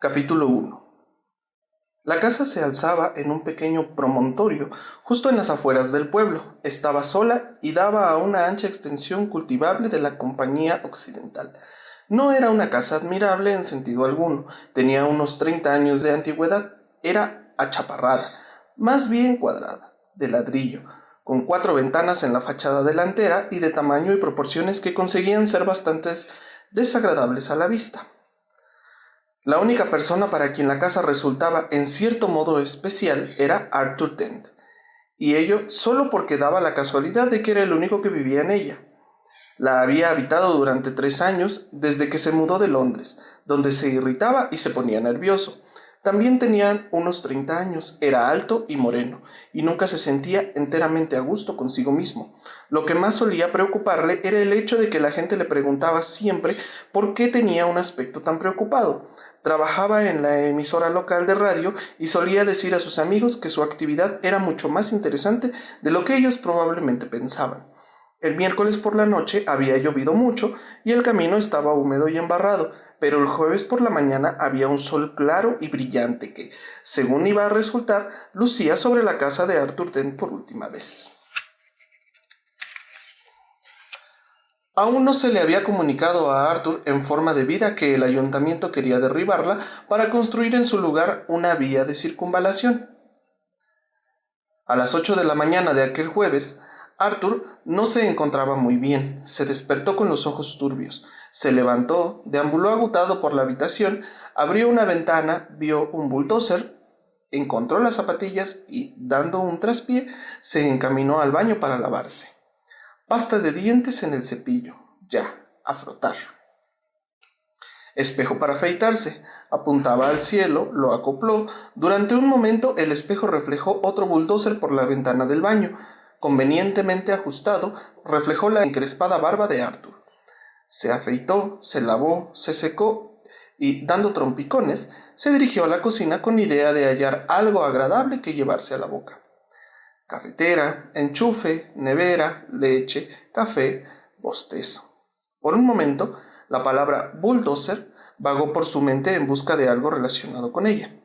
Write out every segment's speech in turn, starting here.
Capítulo 1. La casa se alzaba en un pequeño promontorio, justo en las afueras del pueblo. Estaba sola y daba a una ancha extensión cultivable de la Compañía Occidental. No era una casa admirable en sentido alguno. Tenía unos 30 años de antigüedad. Era achaparrada, más bien cuadrada, de ladrillo, con 4 ventanas en la fachada delantera y de tamaño y proporciones que conseguían ser bastante desagradables a la vista. La única persona para quien la casa resultaba en cierto modo especial era Arthur Dent, y ello solo porque daba la casualidad de que era el único que vivía en ella. La había habitado durante 3 años desde que se mudó de Londres, donde se irritaba y se ponía nervioso. También tenía unos 30 años, era alto y moreno, y nunca se sentía enteramente a gusto consigo mismo. Lo que más solía preocuparle era el hecho de que la gente le preguntaba siempre por qué tenía un aspecto tan preocupado. Trabajaba en la emisora local de radio y solía decir a sus amigos que su actividad era mucho más interesante de lo que ellos probablemente pensaban. El miércoles por la noche había llovido mucho y el camino estaba húmedo y embarrado, pero el jueves por la mañana había un sol claro y brillante que, según iba a resultar, lucía sobre la casa de Arthur Dent por última vez. Aún no se le había comunicado a Arthur en forma debida que el ayuntamiento quería derribarla para construir en su lugar una vía de circunvalación. A las 8 de la mañana de aquel jueves, Arthur no se encontraba muy bien. Se despertó con los ojos turbios. Se levantó, deambuló agotado por la habitación, abrió una ventana, vio un bulldozer, encontró las zapatillas y, dando un traspié, se encaminó al baño para lavarse. Pasta de dientes en el cepillo. Ya, a frotar. Espejo para afeitarse. Apuntaba al cielo, lo acopló. Durante un momento el espejo reflejó otro bulldozer por la ventana del baño. Convenientemente ajustado, reflejó la encrespada barba de Arthur. Se afeitó, se lavó, se secó y, dando trompicones, se dirigió a la cocina con idea de hallar algo agradable que llevarse a la boca. Cafetera, enchufe, nevera, leche, café, bostezo. Por un momento, la palabra bulldozer vagó por su mente en busca de algo relacionado con ella.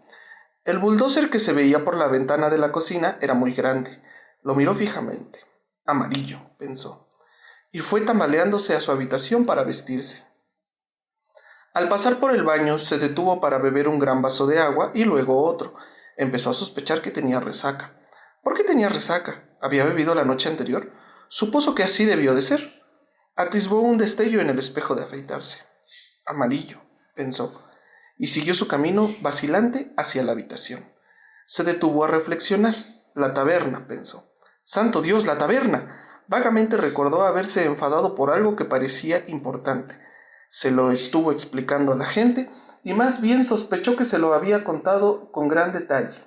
El bulldozer que se veía por la ventana de la cocina era muy grande. Lo miró fijamente. Amarillo, pensó, y fue tambaleándose a su habitación para vestirse. Al pasar por el baño, se detuvo para beber un gran vaso de agua y luego otro. Empezó a sospechar que tenía resaca. ¿Por qué tenía resaca? ¿Había bebido la noche anterior? Supuso que así debió de ser. Atisbó un destello en el espejo de afeitarse. Amarillo, pensó, y siguió su camino vacilante hacia la habitación. Se detuvo a reflexionar. La taberna, pensó. ¡Santo Dios, la taberna! Vagamente recordó haberse enfadado por algo que parecía importante. Se lo estuvo explicando a la gente y más bien sospechó que se lo había contado con gran detalle.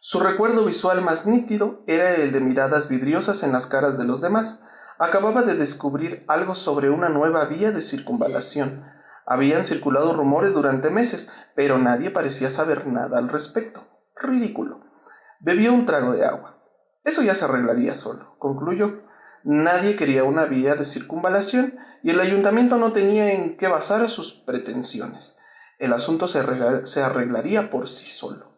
Su recuerdo visual más nítido era el de miradas vidriosas en las caras de los demás. Acababa de descubrir algo sobre una nueva vía de circunvalación. Habían circulado rumores durante meses, pero nadie parecía saber nada al respecto. Ridículo. Bebió un trago de agua. Eso ya se arreglaría solo, concluyó. Nadie quería una vía de circunvalación y el ayuntamiento no tenía en qué basar sus pretensiones. El asunto se arreglaría por sí solo.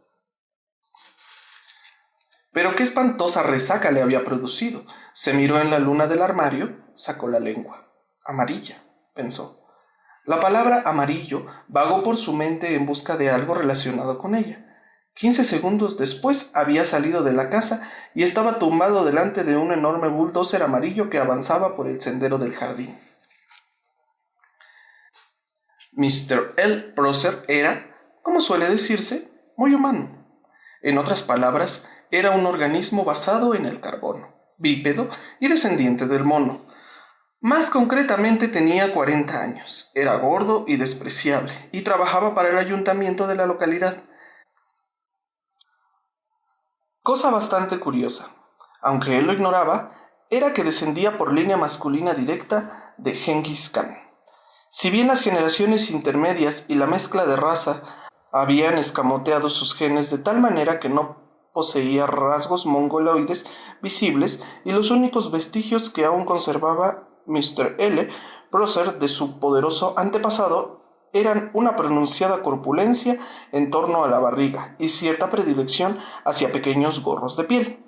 Pero qué espantosa resaca le había producido. Se miró en la luna del armario, sacó la lengua. Amarilla, pensó. La palabra amarillo vagó por su mente en busca de algo relacionado con ella. 15 segundos después había salido de la casa y estaba tumbado delante de un enorme bulldozer amarillo que avanzaba por el sendero del jardín. Mr. L. Prosser era, como suele decirse, muy humano. En otras palabras, era un organismo basado en el carbono, bípedo y descendiente del mono. Más concretamente tenía 40 años, era gordo y despreciable y trabajaba para el ayuntamiento de la localidad. Cosa bastante curiosa, aunque él lo ignoraba, era que descendía por línea masculina directa de Genghis Khan. Si bien las generaciones intermedias y la mezcla de raza habían escamoteado sus genes de tal manera que no poseía rasgos mongoloides visibles y los únicos vestigios que aún conservaba Mr. L. Prosser de su poderoso antepasado eran una pronunciada corpulencia en torno a la barriga y cierta predilección hacia pequeños gorros de piel.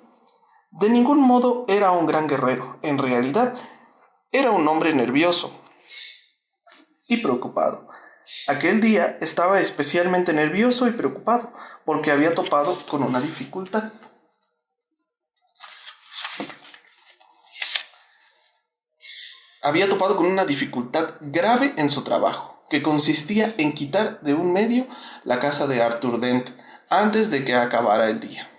De ningún modo era un gran guerrero, en realidad era un hombre nervioso y preocupado. Aquel día estaba especialmente nervioso y preocupado porque había topado con una dificultad. Había topado con una dificultad grave en su trabajo, que consistía en quitar de un medio la casa de Arthur Dent antes de que acabara el día.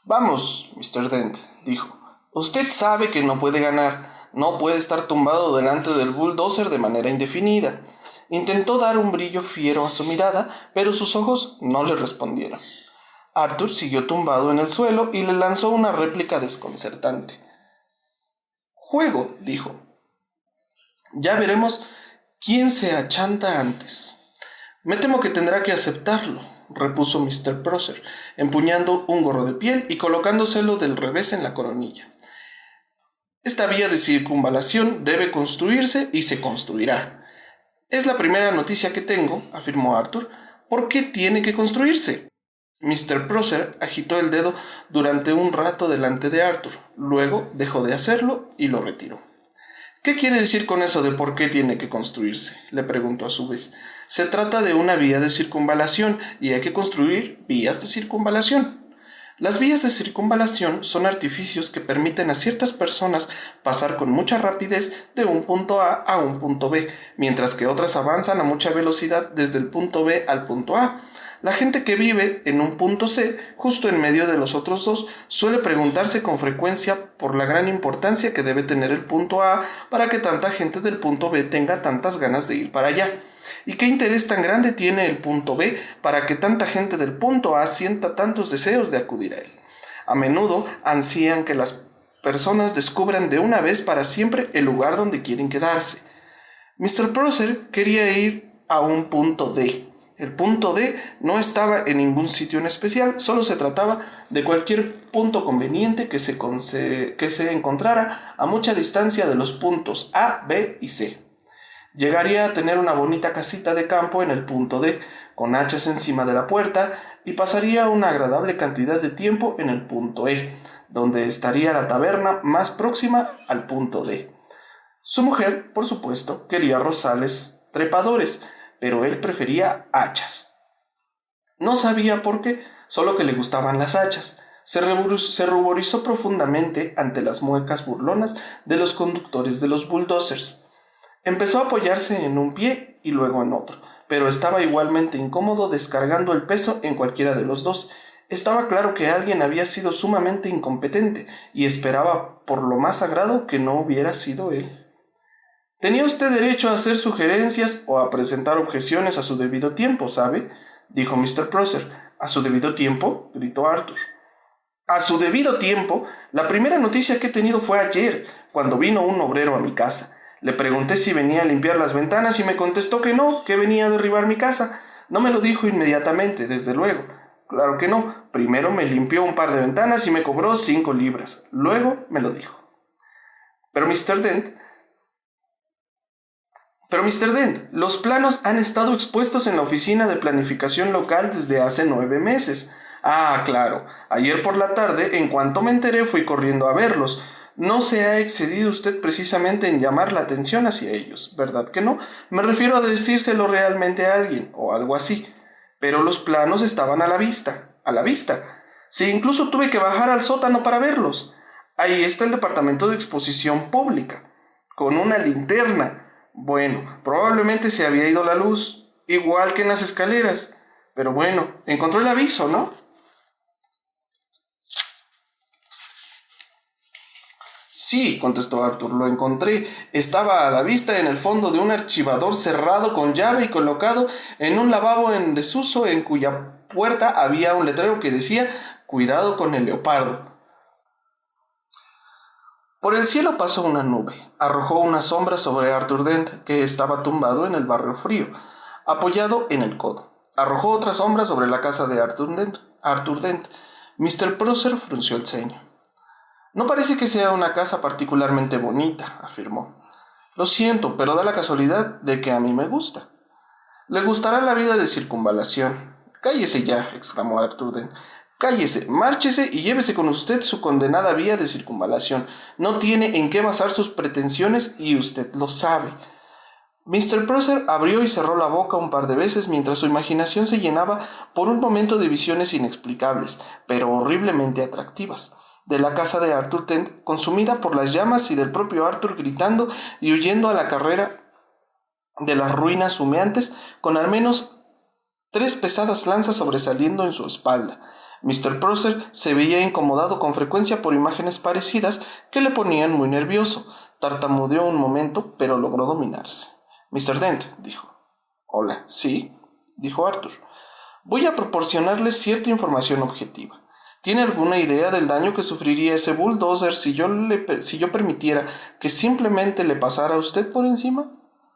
Vamos, Mr. Dent, dijo. Usted sabe que no puede ganar, no puede estar tumbado delante del bulldozer de manera indefinida. Intentó dar un brillo fiero a su mirada, pero sus ojos no le respondieron. Arthur siguió tumbado en el suelo y le lanzó una réplica desconcertante. Juego, dijo. Ya veremos quién se achanta antes. Me temo que tendrá que aceptarlo, repuso Mr. Prosser, empuñando un gorro de piel y colocándoselo del revés en la coronilla. Esta vía de circunvalación debe construirse y se construirá. Es la primera noticia que tengo, afirmó Arthur. ¿Por qué tiene que construirse? Mr. Prosser agitó el dedo durante un rato delante de Arthur, luego dejó de hacerlo y lo retiró. ¿Qué quiere decir con eso de por qué tiene que construirse?, le preguntó a su vez. Se trata de una vía de circunvalación y hay que construir vías de circunvalación. Las vías de circunvalación son artificios que permiten a ciertas personas pasar con mucha rapidez de un punto A un punto B, mientras que otras avanzan a mucha velocidad desde el punto B al punto A. La gente que vive en un punto C, justo en medio de los otros dos, suele preguntarse con frecuencia por la gran importancia que debe tener el punto A para que tanta gente del punto B tenga tantas ganas de ir para allá. ¿Y qué interés tan grande tiene el punto B para que tanta gente del punto A sienta tantos deseos de acudir a él? A menudo ansían que las personas descubran de una vez para siempre el lugar donde quieren quedarse. Mr. Prosser quería ir a un punto D. El punto D no estaba en ningún sitio en especial, solo se trataba de cualquier punto conveniente que se encontrara a mucha distancia de los puntos A, B y C. Llegaría a tener una bonita casita de campo en el punto D, con hachas encima de la puerta, y pasaría una agradable cantidad de tiempo en el punto E, donde estaría la taberna más próxima al punto D. Su mujer, por supuesto, quería rosales trepadores, pero él prefería hachas. No sabía por qué, solo que le gustaban las hachas. Se ruborizó profundamente ante las muecas burlonas de los conductores de los bulldozers. Empezó a apoyarse en un pie y luego en otro, pero estaba igualmente incómodo descargando el peso en cualquiera de los dos. Estaba claro que alguien había sido sumamente incompetente y esperaba por lo más sagrado que no hubiera sido él. Tenía usted derecho a hacer sugerencias o a presentar objeciones a su debido tiempo, ¿sabe?, dijo Mr. Prosser. ¿A su debido tiempo?, gritó Arthur. A su debido tiempo. La primera noticia que he tenido fue ayer, cuando vino un obrero a mi casa. Le pregunté si venía a limpiar las ventanas y me contestó que no, que venía a derribar mi casa. No me lo dijo inmediatamente, desde luego. Claro que no. Primero me limpió un par de ventanas y me cobró 5 libras. Luego me lo dijo. Pero Mr. Dent, los planos han estado expuestos en la oficina de planificación local desde hace 9 meses. Ah, claro. Ayer por la tarde, en cuanto me enteré, fui corriendo a verlos. No se ha excedido usted precisamente en llamar la atención hacia ellos, ¿verdad que no? Me refiero a decírselo realmente a alguien, o algo así. Pero los planos estaban a la vista, a la vista. Sí, incluso tuve que bajar al sótano para verlos. Ahí está el departamento de exposición pública, con una linterna. Bueno, probablemente se había ido la luz, igual que en las escaleras. Pero bueno, encontró el aviso, ¿no? Sí, contestó Arthur, lo encontré. Estaba a la vista en el fondo de un archivador cerrado con llave y colocado en un lavabo en desuso en cuya puerta había un letrero que decía «Cuidado con el leopardo». Por el cielo pasó una nube. Arrojó una sombra sobre Arthur Dent, que estaba tumbado en el barro frío, apoyado en el codo. Arrojó otra sombra sobre la casa de Arthur Dent. Mr. Prosser frunció el ceño. No parece que sea una casa particularmente bonita, afirmó. Lo siento, pero da la casualidad de que a mí me gusta. Le gustará la vida de circunvalación. Cállese ya, exclamó Arthur Dent. Cállese, márchese y llévese con usted su condenada vía de circunvalación. No tiene en qué basar sus pretensiones y usted lo sabe. Mr. Prosser abrió y cerró la boca un par de veces mientras su imaginación se llenaba por un momento de visiones inexplicables, pero horriblemente atractivas, de la casa de Arthur Dent consumida por las llamas y del propio Arthur gritando y huyendo a la carrera de las ruinas humeantes con al menos 3 pesadas lanzas sobresaliendo en su espalda. Mr. Prosser se veía incomodado con frecuencia por imágenes parecidas que le ponían muy nervioso. Tartamudeó un momento, pero logró dominarse. Mr. Dent, dijo. Hola, ¿sí? Dijo Arthur. Voy a proporcionarle cierta información objetiva. ¿Tiene alguna idea del daño que sufriría ese bulldozer si yo permitiera que simplemente le pasara a usted por encima?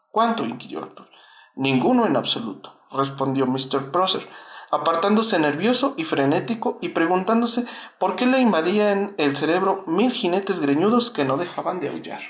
¿Cuánto? Inquirió Arthur. Ninguno en absoluto, respondió Mr. Prosser, apartándose nervioso y frenético y preguntándose por qué le invadían el cerebro 1000 jinetes greñudos que no dejaban de aullar.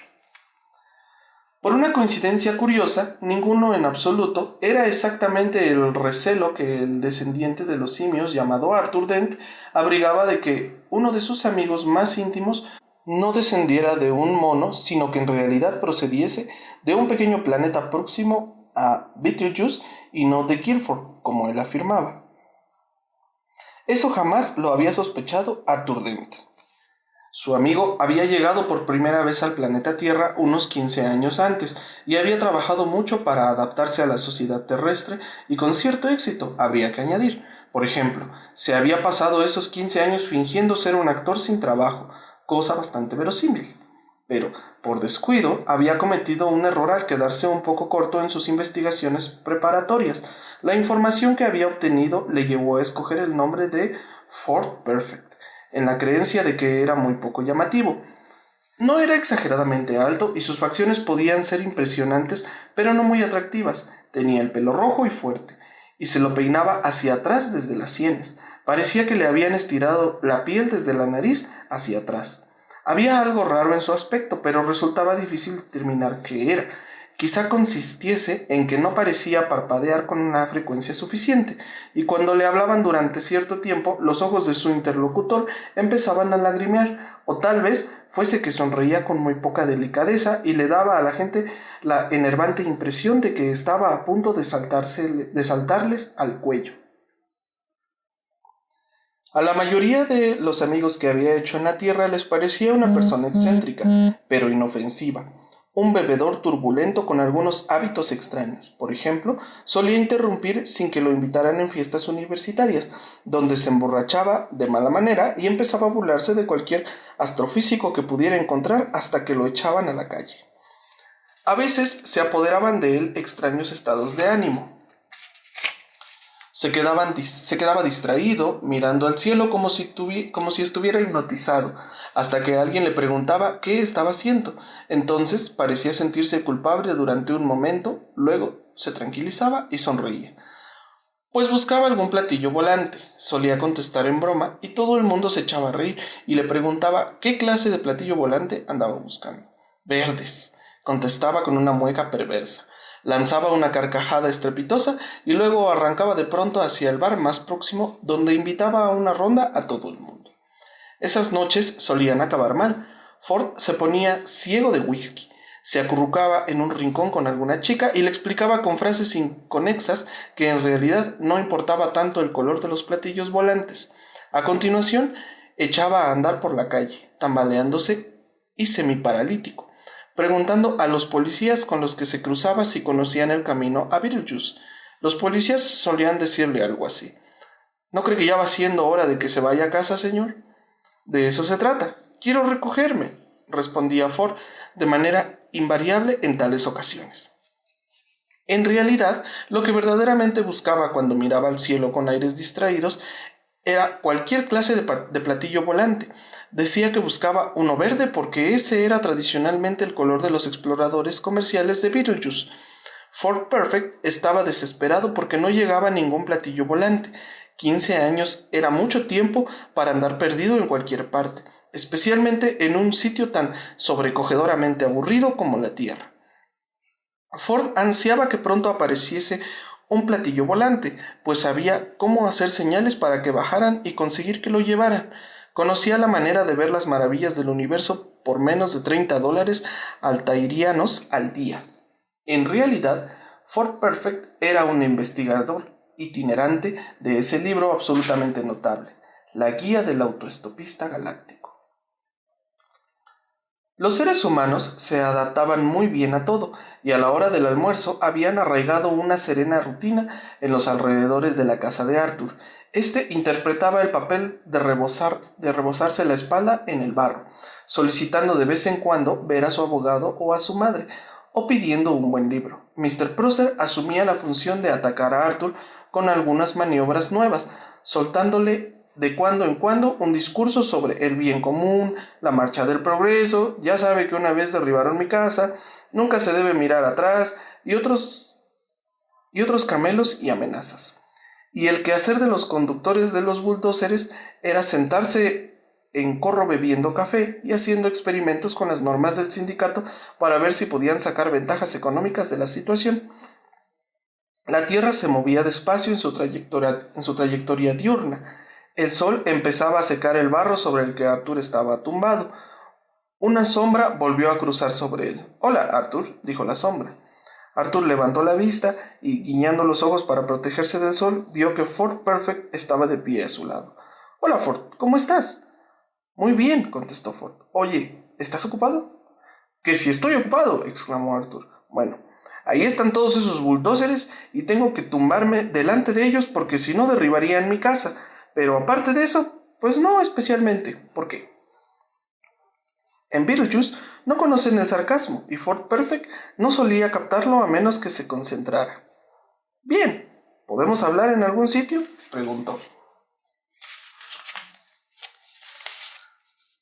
Por una coincidencia curiosa, ninguno en absoluto era exactamente el recelo que el descendiente de los simios llamado Arthur Dent abrigaba de que uno de sus amigos más íntimos no descendiera de un mono, sino que en realidad procediese de un pequeño planeta próximo a Betelgeuse y no de Guilford, como él afirmaba. Eso jamás lo había sospechado Arthur Dent. Su amigo había llegado por primera vez al planeta Tierra unos 15 años antes y había trabajado mucho para adaptarse a la sociedad terrestre y con cierto éxito, habría que añadir. Por ejemplo, se había pasado esos 15 años fingiendo ser un actor sin trabajo, cosa bastante verosímil. Pero, por descuido, había cometido un error al quedarse un poco corto en sus investigaciones preparatorias. La información que había obtenido le llevó a escoger el nombre de Ford Perfect, en la creencia de que era muy poco llamativo. No era exageradamente alto y sus facciones podían ser impresionantes, pero no muy atractivas. Tenía el pelo rojo y fuerte, y se lo peinaba hacia atrás desde las sienes. Parecía que le habían estirado la piel desde la nariz hacia atrás. Había algo raro en su aspecto, pero resultaba difícil determinar qué era. Quizá consistiese en que no parecía parpadear con una frecuencia suficiente, y cuando le hablaban durante cierto tiempo, los ojos de su interlocutor empezaban a lagrimear, o tal vez fuese que sonreía con muy poca delicadeza y le daba a la gente la enervante impresión de que estaba a punto de saltarles al cuello. A la mayoría de los amigos que había hecho en la Tierra les parecía una persona excéntrica, pero inofensiva. Un bebedor turbulento con algunos hábitos extraños. Por ejemplo, solía interrumpir sin que lo invitaran en fiestas universitarias, donde se emborrachaba de mala manera y empezaba a burlarse de cualquier astrofísico que pudiera encontrar hasta que lo echaban a la calle. A veces se apoderaban de él extraños estados de ánimo. Se quedaba distraído, mirando al cielo como si estuviera hipnotizado, hasta que alguien le preguntaba qué estaba haciendo. Entonces parecía sentirse culpable durante un momento, luego se tranquilizaba y sonreía. Pues buscaba algún platillo volante, solía contestar en broma, y todo el mundo se echaba a reír y le preguntaba qué clase de platillo volante andaba buscando. Verdes, contestaba con una mueca perversa. Lanzaba una carcajada estrepitosa y luego arrancaba de pronto hacia el bar más próximo, donde invitaba a una ronda a todo el mundo. Esas noches solían acabar mal. Ford se ponía ciego de whisky, se acurrucaba en un rincón con alguna chica y le explicaba con frases inconexas que en realidad no importaba tanto el color de los platillos volantes. A continuación, echaba a andar por la calle, tambaleándose y semiparalítico, preguntando a los policías con los que se cruzaba si conocían el camino a Beetlejuice. Los policías solían decirle algo así. ¿No cree que ya va siendo hora de que se vaya a casa, señor? De eso se trata. Quiero recogerme, respondía Ford de manera invariable en tales ocasiones. En realidad, lo que verdaderamente buscaba cuando miraba al cielo con aires distraídos era cualquier clase de platillo volante. Decía que buscaba uno verde porque ese era tradicionalmente el color de los exploradores comerciales de Beetlejuice. Ford Perfect estaba desesperado porque no llegaba ningún platillo volante. 15 años era mucho tiempo para andar perdido en cualquier parte, especialmente en un sitio tan sobrecogedoramente aburrido como la Tierra. Ford ansiaba que pronto apareciese un platillo volante, pues sabía cómo hacer señales para que bajaran y conseguir que lo llevaran. Conocía la manera de ver las maravillas del universo por menos de $30 altairianos al día. En realidad, Ford Perfect era un investigador itinerante de ese libro absolutamente notable, La Guía del Autoestopista Galáctico. Los seres humanos se adaptaban muy bien a todo, y a la hora del almuerzo habían arraigado una serena rutina en los alrededores de la casa de Arthur. Este interpretaba el papel de rebosarse la espalda en el barro, solicitando de vez en cuando ver a su abogado o a su madre, o pidiendo un buen libro. Mr. Prosser asumía la función de atacar a Arthur con algunas maniobras nuevas, soltándole de cuando en cuando un discurso sobre el bien común, la marcha del progreso, ya sabe que una vez derribaron mi casa, nunca se debe mirar atrás, y otros camelos y amenazas. Y el quehacer de los conductores de los bulldozers era sentarse en corro bebiendo café y haciendo experimentos con las normas del sindicato para ver si podían sacar ventajas económicas de la situación. La Tierra se movía despacio en su trayectoria diurna. El sol empezaba a secar el barro sobre el que Arthur estaba tumbado. Una sombra volvió a cruzar sobre él. «Hola, Arthur», dijo la sombra. Arthur levantó la vista y, guiñando los ojos para protegerse del sol, vio que Ford Perfect estaba de pie a su lado. «Hola, Ford, ¿cómo estás?» «Muy bien», contestó Ford. «Oye, ¿estás ocupado?» «Que si estoy ocupado», exclamó Arthur. «Bueno, ahí están todos esos bulldozers y tengo que tumbarme delante de ellos porque si no derribarían mi casa. Pero aparte de eso, pues no especialmente. ¿Por qué?» En Beetlejuice no conocen el sarcasmo y Ford Perfect no solía captarlo a menos que se concentrara. «Bien, ¿podemos hablar en algún sitio?», preguntó.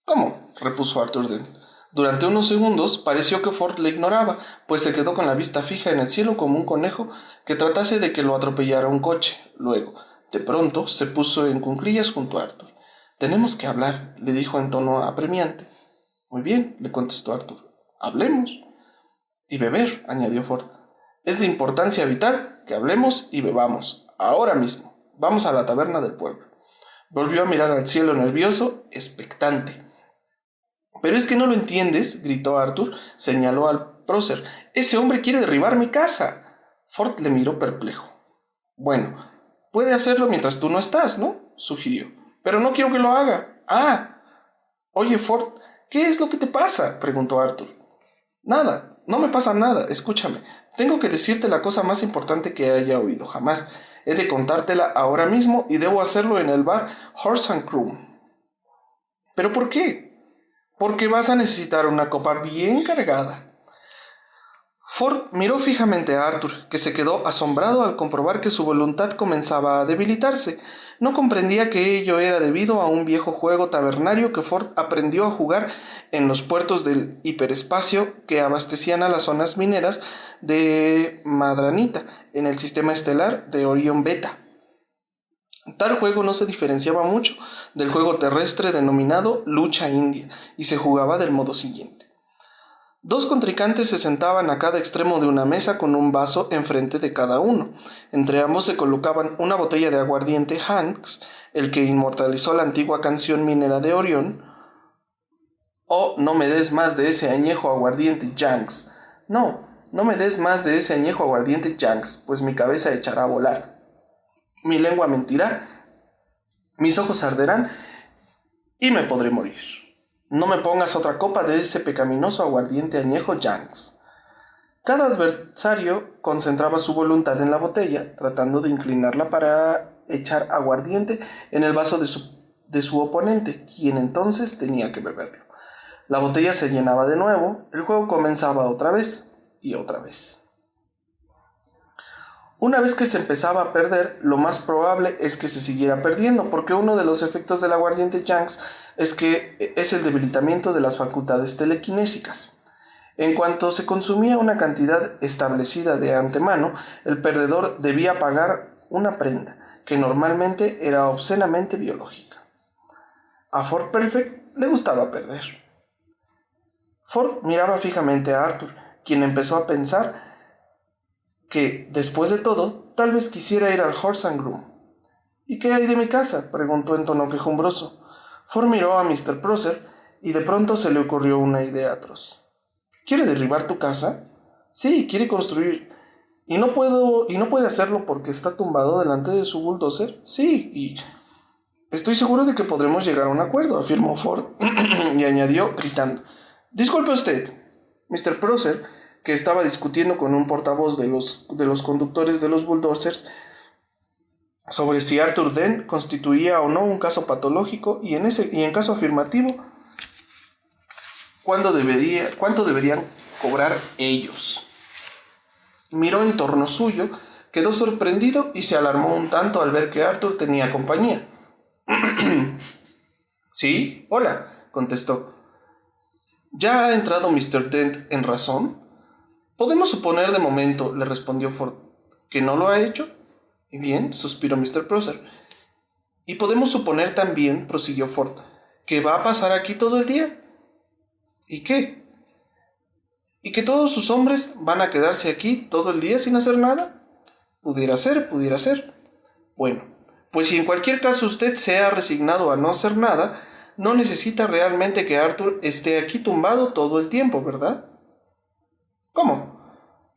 «¿Cómo?», repuso Arthur Dent. Durante unos segundos pareció que Ford le ignoraba, pues se quedó con la vista fija en el cielo como un conejo que tratase de que lo atropellara un coche. Luego, de pronto, se puso en cuclillas junto a Arthur. «Tenemos que hablar», le dijo en tono apremiante. «Muy bien», le contestó Arthur. «Hablemos». «Y beber», añadió Ford. «Es de importancia vital que hablemos y bebamos. Ahora mismo. Vamos a la taberna del pueblo». Volvió a mirar al cielo nervioso, expectante. «¿Pero es que no lo entiendes?», gritó Arthur. Señaló al prócer. «Ese hombre quiere derribar mi casa». Ford le miró perplejo. «Bueno, puede hacerlo mientras tú no estás, ¿no?», sugirió. «Pero no quiero que lo haga». «Ah. Oye, Ford, ¿qué es lo que te pasa?», preguntó Arthur. «Nada, no me pasa nada. Escúchame. Tengo que decirte la cosa más importante que haya oído jamás. He de contártela ahora mismo y debo hacerlo en el bar Horse and Crew». «¿Pero por qué?» «Porque vas a necesitar una copa bien cargada». Ford miró fijamente a Arthur, que se quedó asombrado al comprobar que su voluntad comenzaba a debilitarse. No comprendía que ello era debido a un viejo juego tabernario que Ford aprendió a jugar en los puertos del hiperespacio que abastecían a las zonas mineras de Madranita, en el sistema estelar de Orión Beta. Tal juego no se diferenciaba mucho del juego terrestre denominado Lucha India, y se jugaba del modo siguiente. Dos contrincantes se sentaban a cada extremo de una mesa con un vaso enfrente de cada uno. Entre ambos se colocaban una botella de aguardiente Hanks, el que inmortalizó la antigua canción minera de Orión. «Oh, no me des más de ese añejo aguardiente Yanks. No, no me des más de ese añejo aguardiente Yanks, pues mi cabeza echará a volar. Mi lengua mentirá, mis ojos arderán y me podré morir. No me pongas otra copa de ese pecaminoso aguardiente añejo Yanks». Cada adversario concentraba su voluntad en la botella, tratando de inclinarla para echar aguardiente en el vaso de su oponente, quien entonces tenía que beberlo. La botella se llenaba de nuevo, el juego comenzaba otra vez y otra vez. Una vez que se empezaba a perder, lo más probable es que se siguiera perdiendo, porque uno de los efectos del aguardiente Yanks es el debilitamiento de las facultades telequinésicas. En cuanto se consumía una cantidad establecida de antemano, el perdedor debía pagar una prenda, que normalmente era obscenamente biológica. A Ford Perfect le gustaba perder. Ford miraba fijamente a Arthur, quien empezó a pensar que, después de todo, tal vez quisiera ir al Horse and Groom. ¿Y qué hay de mi casa?, preguntó en tono quejumbroso. Ford miró a Mr. Prosser y de pronto se le ocurrió una idea atroz. ¿Quiere derribar tu casa? Sí, quiere construir. ¿Y no puede hacerlo porque está tumbado delante de su bulldozer? Sí, y estoy seguro de que podremos llegar a un acuerdo, afirmó Ford, y añadió, gritando. Disculpe usted, Mr. Prosser, que estaba discutiendo con un portavoz de los conductores de los bulldozers sobre si Arthur Dent constituía o no un caso patológico y en caso afirmativo, cuánto deberían cobrar ellos. Miró en torno suyo, quedó sorprendido y se alarmó un tanto al ver que Arthur tenía compañía. Sí, hola, contestó. ¿Ya ha entrado Mr. Dent en razón? Podemos suponer de momento, le respondió Ford, que no lo ha hecho. Bien, suspiró Mr. Prosser. Y podemos suponer también, prosiguió Ford, que va a pasar aquí todo el día. ¿Y qué? ¿Y que todos sus hombres van a quedarse aquí todo el día sin hacer nada? Pudiera ser, pudiera ser. Bueno, pues si en cualquier caso usted se ha resignado a no hacer nada, no necesita realmente que Arthur esté aquí tumbado todo el tiempo, ¿verdad? ¿Cómo?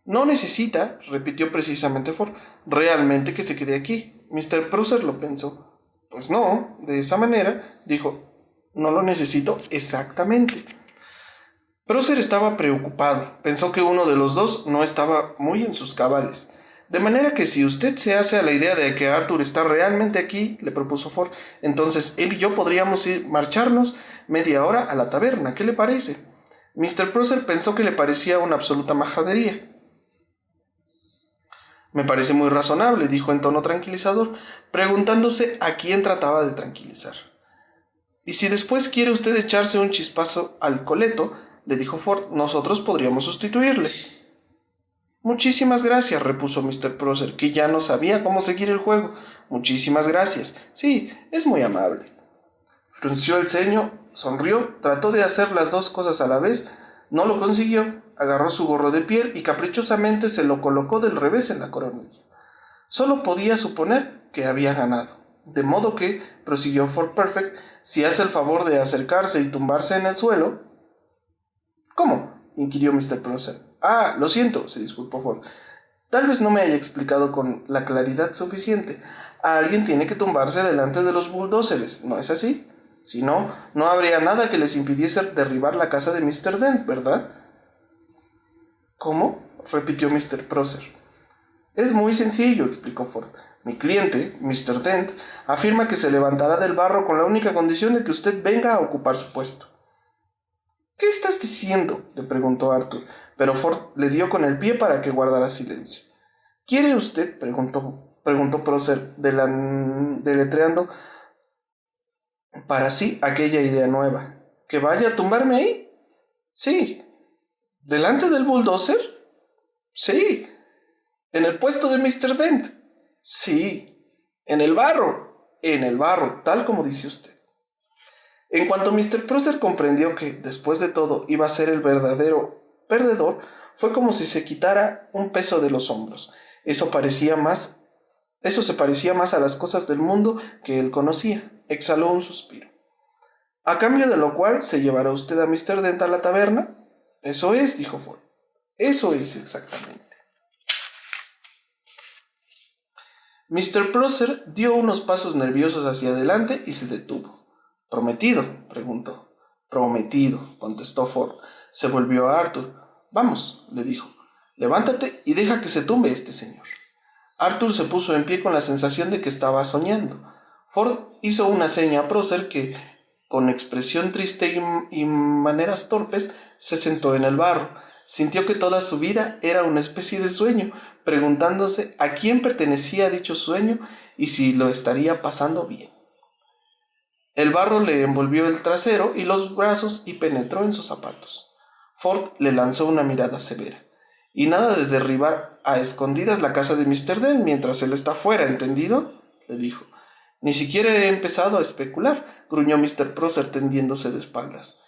No necesita, repitió precisamente Ford, realmente que se quede aquí. Mr. Prosser lo pensó. Pues no, de esa manera, dijo, no lo necesito exactamente. Prosser estaba preocupado, pensó que uno de los dos no estaba muy en sus cabales. De manera que si usted se hace a la idea de que Arthur está realmente aquí, le propuso Ford, entonces él y yo podríamos marcharnos media hora a la taberna. ¿Qué le parece? Mr. Prosser pensó que le parecía una absoluta majadería. Me parece muy razonable, dijo en tono tranquilizador, preguntándose a quién trataba de tranquilizar. Y si después quiere usted echarse un chispazo al coleto, le dijo Ford, nosotros podríamos sustituirle. Muchísimas gracias, repuso Mr. Prosser, que ya no sabía cómo seguir el juego. Muchísimas gracias. Sí, es muy amable. Frunció el ceño, sonrió, trató de hacer las dos cosas a la vez, no lo consiguió, agarró su gorro de piel y caprichosamente se lo colocó del revés en la coronilla. Solo podía suponer que había ganado. De modo que, prosiguió Ford Perfect, si hace el favor de acercarse y tumbarse en el suelo... ¿Cómo?, inquirió Mr. Prosser. Ah, lo siento, se disculpó Ford. Tal vez no me haya explicado con la claridad suficiente. Alguien tiene que tumbarse delante de los bulldozers, ¿no es así? Si no, no habría nada que les impidiese derribar la casa de Mr. Dent, ¿verdad? ¿Cómo?, repitió Mr. Prosser. Es muy sencillo, explicó Ford. Mi cliente, Mr. Dent, afirma que se levantará del barro con la única condición de que usted venga a ocupar su puesto. ¿Qué estás diciendo?, le preguntó Arthur, pero Ford le dio con el pie para que guardara silencio. ¿Quiere usted?, preguntó Prosser, deletreando para sí aquella idea nueva. ¿Que vaya a tumbarme ahí? Sí. ¿Delante del bulldozer? Sí. ¿En el puesto de Mr. Dent? Sí. ¿En el barro? En el barro, tal como dice usted. En cuanto Mr. Prosser comprendió que, después de todo, iba a ser el verdadero perdedor, fue como si se quitara un peso de los hombros. Eso se parecía más a las cosas del mundo que él conocía. Exhaló un suspiro. ¿A cambio de lo cual se llevará usted a Mr. Dent a la taberna? Eso es, dijo Ford. Eso es exactamente. Mr. Prosser dio unos pasos nerviosos hacia adelante y se detuvo. ¿Prometido?, preguntó. Prometido, contestó Ford. Se volvió a Arthur. Vamos, le dijo. Levántate y deja que se tumbe este señor. Arthur se puso en pie con la sensación de que estaba soñando. Ford hizo una seña a Prosser que, con expresión triste y maneras torpes, se sentó en el barro. Sintió que toda su vida era una especie de sueño, preguntándose a quién pertenecía dicho sueño y si lo estaría pasando bien. El barro le envolvió el trasero y los brazos y penetró en sus zapatos. Ford le lanzó una mirada severa. Y nada de derribar a escondidas la casa de Mr. Dent mientras él está fuera, ¿entendido?, le dijo. Ni siquiera he empezado a especular, gruñó Mr. Prosser tendiéndose de espaldas,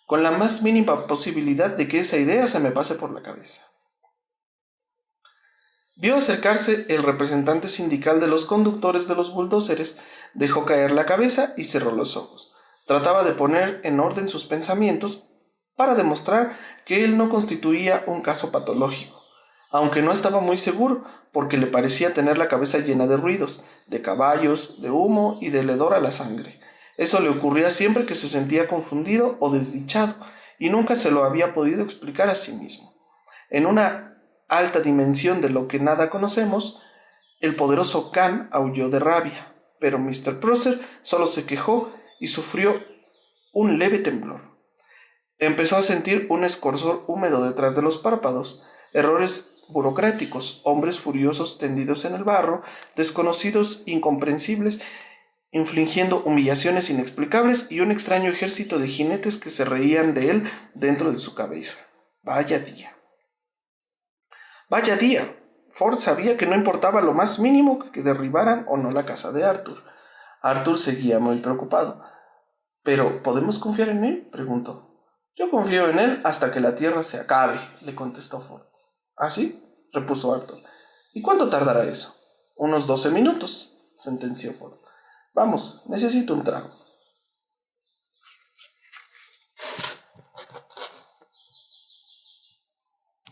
con la más mínima posibilidad de que esa idea se me pase por la cabeza. Vio acercarse el representante sindical de los conductores de los bulldozers, dejó caer la cabeza y cerró los ojos. Trataba de poner en orden sus pensamientos para demostrar que él no constituía un caso patológico, aunque no estaba muy seguro, porque le parecía tener la cabeza llena de ruidos, de caballos, de humo y del hedor a la sangre. Eso le ocurría siempre que se sentía confundido o desdichado, y nunca se lo había podido explicar a sí mismo. En una alta dimensión de lo que nada conocemos, el poderoso Khan aulló de rabia, pero Mr. Prosser solo se quejó y sufrió un leve temblor. Empezó a sentir un escorzor húmedo detrás de los párpados, errores burocráticos, hombres furiosos tendidos en el barro, desconocidos incomprensibles, infligiendo humillaciones inexplicables y un extraño ejército de jinetes que se reían de él dentro de su cabeza. Vaya día. Vaya día. Ford sabía que no importaba lo más mínimo que derribaran o no la casa de Arthur. Arthur seguía muy preocupado. ¿Pero podemos confiar en él?, preguntó. Yo confío en él hasta que la tierra se acabe, le contestó Ford. ¿Ah, sí?, repuso Arthur. ¿Y cuánto tardará eso? Unos 12 minutos, sentenció Ford. Vamos, necesito un trago.